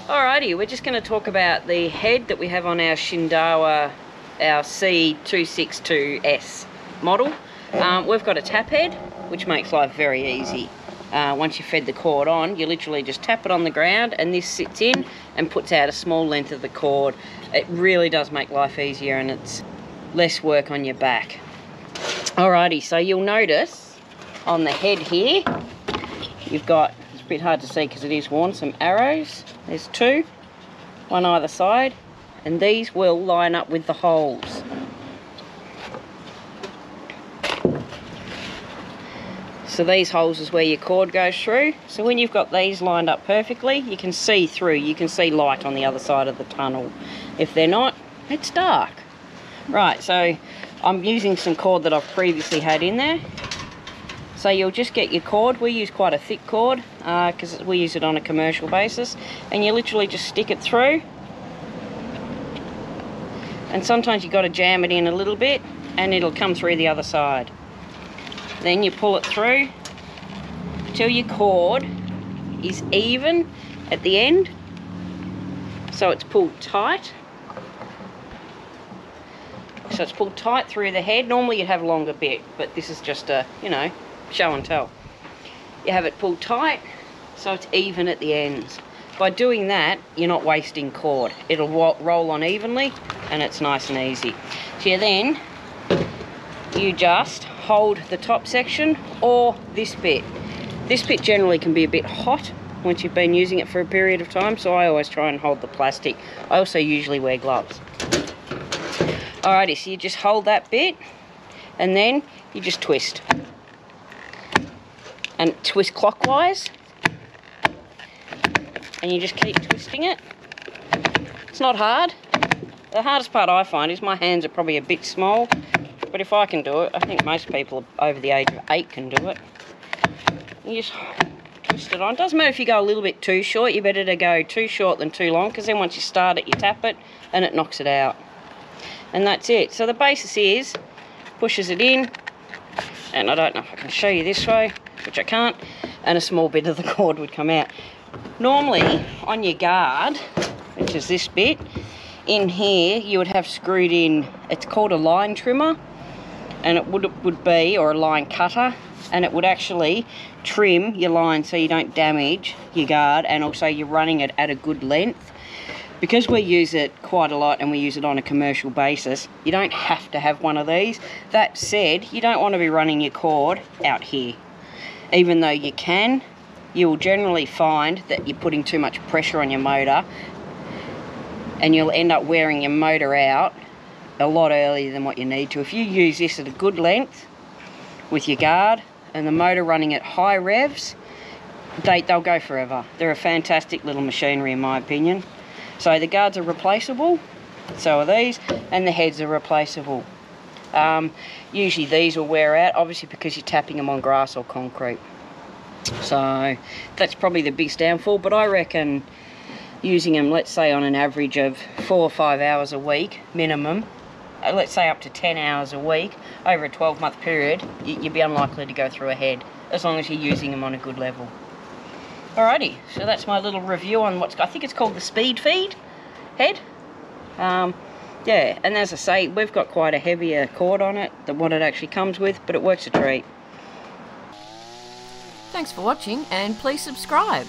Alrighty, we're just going to talk about the head that we have on our Shindaiwa, our C262S model. We've got a tap head, which makes life very easy. Once you've fed the cord on, you literally just tap it on the ground and this sits in and puts out a small length of the cord. It really does make life easier and it's less work on your back. Alrighty, so you'll notice on the head here, you've got, it's a bit hard to see because it is worn, some arrows. There's two, one either side, and these will line up with the holes. So these holes is where your cord goes through. So when you've got these lined up perfectly, you can see through, you can see light on the other side of the tunnel. If they're not, it's dark. Right, so I'm using some cord that I've previously had in there. So you'll just get your cord. We use quite a thick cord because we use it on a commercial basis, and you literally just stick it through, and sometimes you've got to jam it in a little bit and it'll come through the other side. Then you pull it through till your cord is even at the end, so it's pulled tight. So it's pulled tight through the head. Normally you'd have a longer bit, but this is just a, you know, show and tell. You have it pulled tight so it's even at the ends. By doing that, you're not wasting cord. It'll roll on evenly and it's nice and easy. So then you just hold the top section or this bit. This bit generally can be a bit hot once you've been using it for a period of time, so I always try and hold the plastic. I also usually wear gloves. Alrighty, so you just hold that bit and then you just twist. And twist clockwise. And you just keep twisting it. It's not hard. The hardest part I find is my hands are probably a bit small, but if I can do it, I think most people over the age of 8 can do it. You just twist it on. Doesn't matter if you go a little bit too short, you're better to go too short than too long, because then once you start it, you tap it and it knocks it out. And that's it. So the basis is, pushes it in, and I don't know if I can show you this way, which I can't, and a small bit of the cord would come out. Normally, on your guard, which is this bit, in here you would have screwed in, it's called a line trimmer, and it would be, or a line cutter, and it would actually trim your line so you don't damage your guard, and also you're running it at a good length. Because we use it quite a lot and we use it on a commercial basis, you don't have to have one of these. That said, you don't want to be running your cord out here. Even though you can, you will generally find that you're putting too much pressure on your motor and you'll end up wearing your motor out a lot earlier than what you need to. If you use this at a good length with your guard and the motor running at high revs, they'll go forever. They're a fantastic little machinery in my opinion. So the guards are replaceable, so are these, and the heads are replaceable. Usually these will wear out, obviously because you're tapping them on grass or concrete. So that's probably the biggest downfall, but I reckon using them, let's say on an average of 4 or 5 hours a week minimum, let's say up to 10 hours a week, over a 12-month period, you'd be unlikely to go through a head, as long as you're using them on a good level. Alrighty, so that's my little review on what's, I think it's called the Speed Feed head. Yeah, and as I say, we've got quite a heavier cord on it than what it actually comes with, but it works a treat. Thanks for watching and please subscribe.